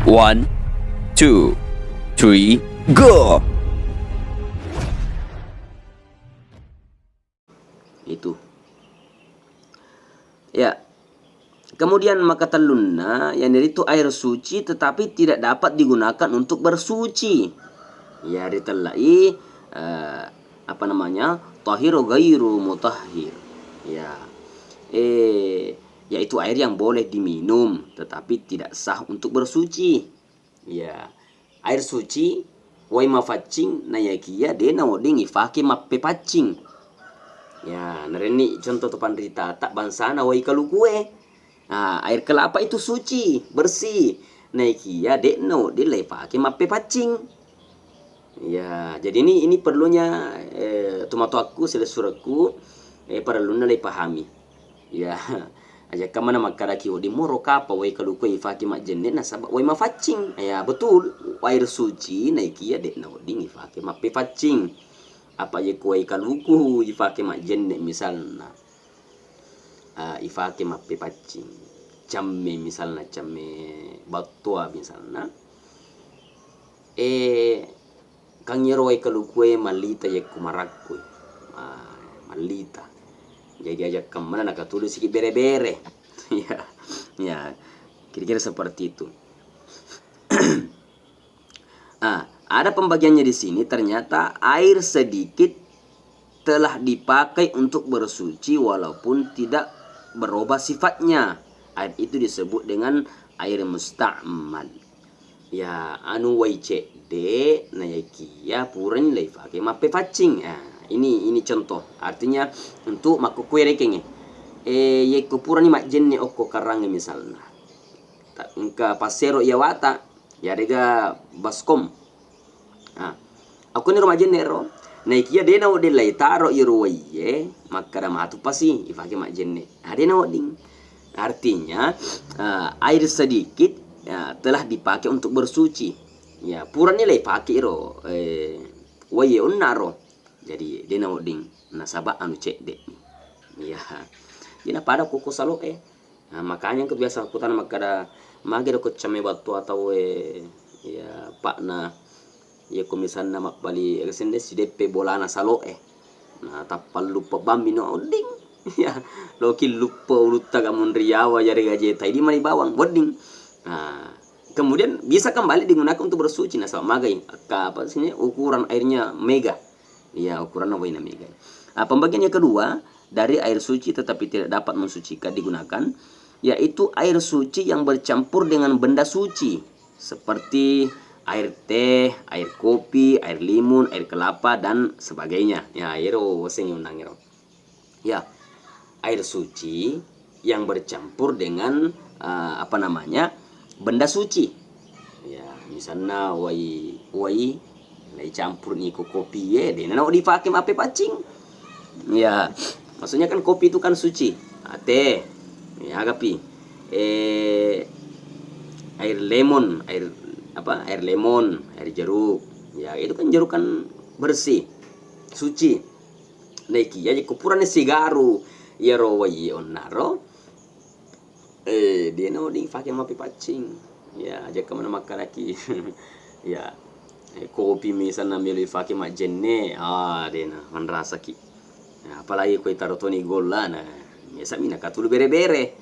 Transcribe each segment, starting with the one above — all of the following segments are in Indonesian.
1, 2, 3, go! Itu. Ya. Kemudian maka talunna yang itu air suci tetapi tidak dapat digunakan untuk bersuci. Ya ditellai apa namanya? Tahiru ghairu mutahhir. Ya. Yaitu air yang boleh diminum tetapi tidak sah untuk bersuci. Ya. Air suci wai mafacing na yakia de na woding ifake mappe pacing. Ya, nareni contoh topan rita tak bansana wai kalukue. Nah, air kelapa itu suci, bersih. Naikia dekno dilai pakai mape pacing. Ya, jadi ini perlunya tomato aku selesuraku perlunya lay pahami. Ya, aja kamana makaraki di moro kapa wai kalau kue faki mak jenne na sabab wai mafacing. Ya, betul. Air suci naikia dekno ding ifake mape pacing. Apa je kue kaluku ifake mak jenne misalnya. Ifake mape pacing camme misalnya camme batua misalnya kang yeroi kalukue malita ye kumarakue malita jadi aja kemana nak tulis siki bere-bere ya kira-kira seperti itu. Ada pembagiannya di sini. Ternyata air sedikit telah dipakai untuk bersuci walaupun tidak berubah sifatnya. Air itu disebut dengan air musta'mal. Ya, anu wai de na yakia puren lai fake mape pacing. Ini contoh. Artinya untuk maku kue rekenge. Ye kupuran ni mak jenne okko karange misalnya. Engka pasero ya wata ya rega baskom. Aku ni rumah jenne ro. Naikia dena wode lai taro iruwaye makara matu pasi ifake mak jenne. Dena woding. Artinya air sedikit ya, telah dipakai untuk bersuci. Ya, puran nilai pakai ro waye unnaro. Jadi dena woding nasaba anu cek dek. Ya. Dina pada koko salo makanya kebiasaan aku tanam makada mage ko came batu atau ya pakna ya komisan nama bali resende si depe bolana salo nah tapal lupa bambi no oding ya loki lupa uluta gamun riawa jari gajeta di mani bawang boding. Nah kemudian bisa kembali digunakan untuk bersuci nah sama magai apa sini ukuran airnya mega ya ukuran awalnya mega. Pembagian yang kedua dari air suci tetapi tidak dapat mensucikan digunakan yaitu air suci yang bercampur dengan benda suci seperti air teh, air kopi, air limun, air kelapa dan sebagainya. Ya, ero sing undang ero. Ya, air suci yang bercampur dengan apa namanya? Benda suci. Ya, misalnya wai lai campur ni kopi deh nak dipakai apa pacing. Ya, maksudnya kan kopi itu kan suci. Teh, ya agapi. Air lemon, air lemon, air jeruk. Ya, itu kan jeruk kan bersih, suci. Neki ya kupuran sigaru ya ro wai onaro. Dia no di pakai mapi pacing. Ya, aja kemana makan lagi. Ya. Kopi misalnya milih pakai mak jenne. Dia man rasa ki. Ya, apalagi kau taruh toni gola nah. Biasa mina katul bere-bere.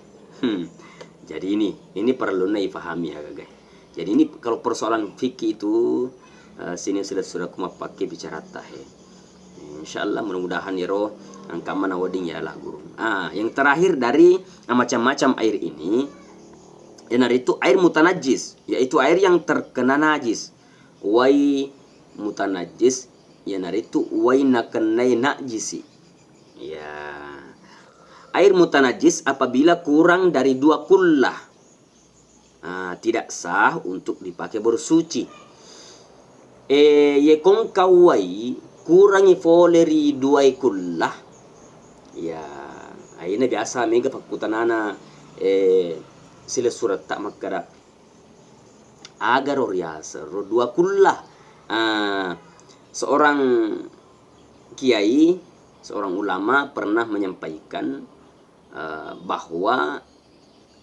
Jadi ini perlu dipahami ya guys. Jadi ini kalau persoalan fikih itu sini sudah kuma pakai bicara tahe. Insyaallah mudah-mudahan ya roh angka mana wading ya lah guru. Yang terakhir dari macam-macam air ini yang itu air mutanajis, yaitu air yang terkena najis. Wai mutanajis yang itu wai nakenai najisi. Ya. Air mutanajis apabila kurang dari 2 kullah. Tidak sah untuk dipakai bersuci. Ye kong kawai kurangi foleri 2 kullah. Ya, ini biasa mega pakutanana sila surat tak makara. Agar oriasa 2 kullah. Seorang kiai, seorang ulama pernah menyampaikan bahwa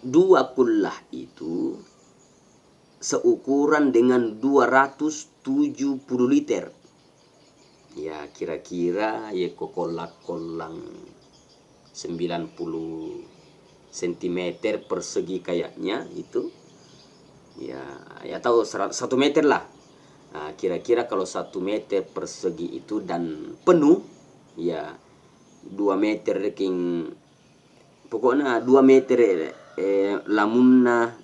2 kullah itu seukuran dengan 270 liter. Ya kira-kira ya kolang 90 cm persegi kayaknya itu. Ya tahu 1 meter lah. Nah, kira-kira kalau 1 meter persegi itu dan penuh, ya 2 meter reking, pokoknya 2 meter lamunna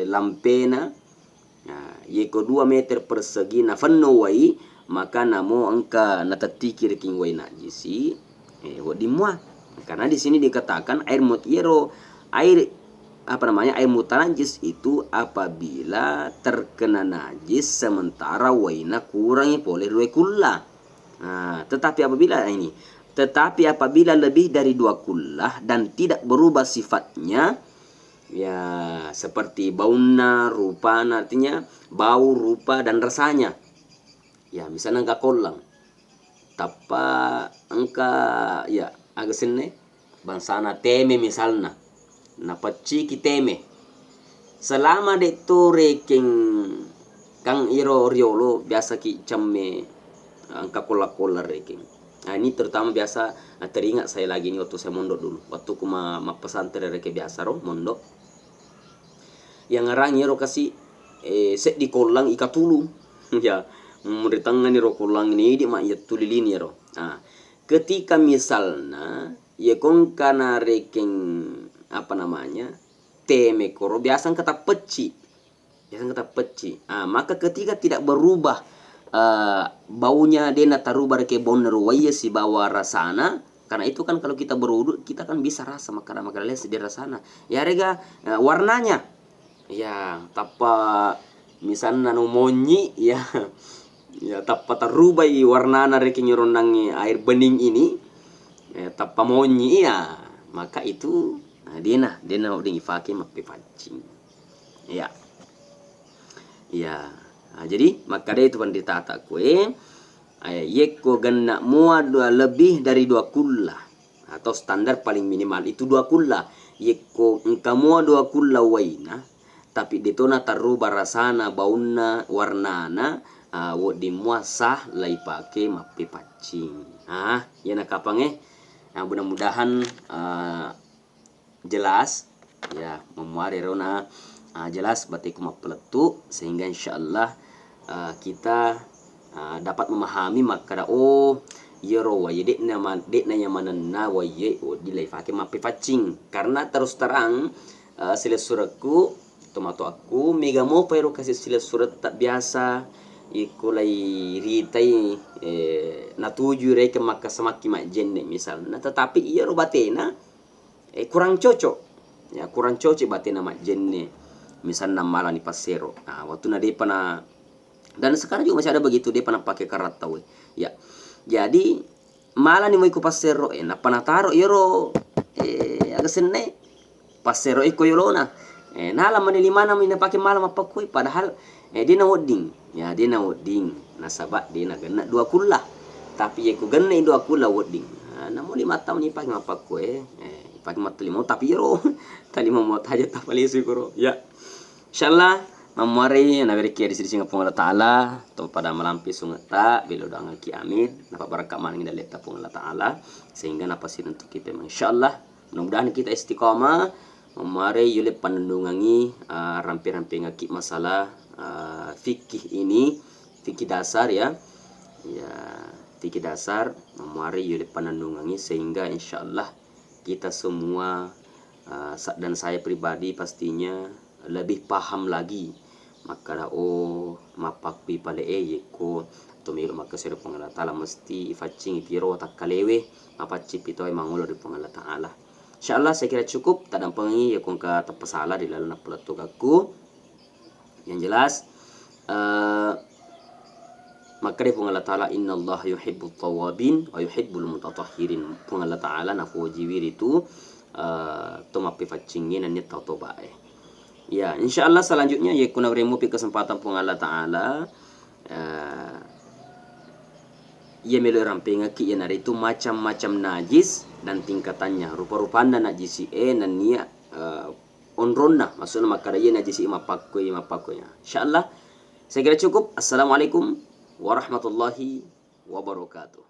lampena. Nah, yeko 2 meter persegi na fanno wai, maka namo angka natatiki reking wai najisi wadimwa. Karena di sini dikatakan air mutiaro, air mutanajis itu apabila terkena najis sementara waina kurangnya boleh 2 kullah. Nah, tetapi apabila lebih dari 2 kullah dan tidak berubah sifatnya, ya seperti bauna, rupana, artinya bau, rupa dan rasanya. Ya misalnya angka kolang, tapa angka ya agak sene bangsana teme misalnya. Na paciki teme selama de to reking kang iro riolo biasa ki camme angka kola reking. Nah ini terutama biasa teringat saya lagi ini waktu saya mondok dulu, waktu ku ma pesantren reke biasa ro mondok yang ngarang iro kasih set di kolang ika tulu ya muritangan iro kolang ini di mak ya tulilin iro. Nah ketika misalnya ya kong kana reking teme koro biasa kata peci. Maka ketika tidak berubah baunya dena tarubar ke bau neruwaya si bawa rasana, karena itu kan kalau kita berwudu kita kan bisa rasa makanan lihat di rasana ya rega warnanya ya tapa misalnya no monyi ya ya tapa tarubai warnana reke nyoronangi air bening ini tapa monyi ya, maka itu dena udah ngifake mape pancing ya. Nah, jadi maka dia itu pandita tak kue yeko gana mua lebih dari 2 kullah atau standar paling minimal itu 2 kullah. Yeko engka mua 2 kullah waina tapi ditona taru barasana bauna warnana di mua sah lai pake mape pancing. Ya nakapange. Nah mudah-mudahan jelas ya memuari rona jelas batiku mapeletu sehingga insyaallah kita dapat memahami makara yero waye dekna mananna waye dilai fake mape facing. Karena terus terang sila suratku tomato aku mega mo pero kasih sila surat tak biasa ikulai ritai natuju reke maka semaki mak jenne misalnya, tetapi iya ro batena kurang cocok batena mak jenne misalnya malah ni pasero. Nah waktu na dia pernah, dan sekarang juga masih ada begitu, dia pernah pakai karat tahu ya. Jadi malah ni mau ikut pasero na pernah taruh yero agak sene pasero iko yolona nala mani limana mina pakai malam apa kui padahal dia na wedding nasabak dia na gena 2 kullah tapi aku gena 2 kullah wedding namun 5 tahun ni pakai apa kue pakai mata limau tapi yero tali mau aja tak paling syukur ya. Insyaallah mamari na berke di sini pung Allah taala to pada malampi sungata bila udah ngaki amin napa barakat maning daleta pung Allah taala sehingga napa sih untuk kita insyaallah mudah-mudahan kita istiqamah mamari yule panendungangi rampi-rampi ngaki masalah fikih ini, fikih dasar ya fikih dasar mamari yule panendungangi sehingga insyaallah kita semua dan saya pribadi pastinya lebih paham lagi maka mapakpi pale yeko tumiro maka sero pangala taala mesti ifacing piro tak kalewe mapaci pito ay mangulo di pangala taala. Insyaallah saya kira cukup tak dampangi ya kong ka tapasala di lalu nak peletuk aku yang jelas maka di pangala taala innallaha yuhibbut tawabin wa yuhibbul mutatahhirin. Pangala taala na fujiwir itu tomapi facingin nan tauto bae. Ya, insyaallah selanjutnya ya kuna berimu kesempatan pun Allah taala ya melo ramping ki ya itu macam-macam najis dan tingkatannya rupa-rupanya najis nan nia onronna maksudnya maka dia najisi ima pakonya. Insyaallah saya kira cukup. Assalamualaikum warahmatullahi wabarakatuh.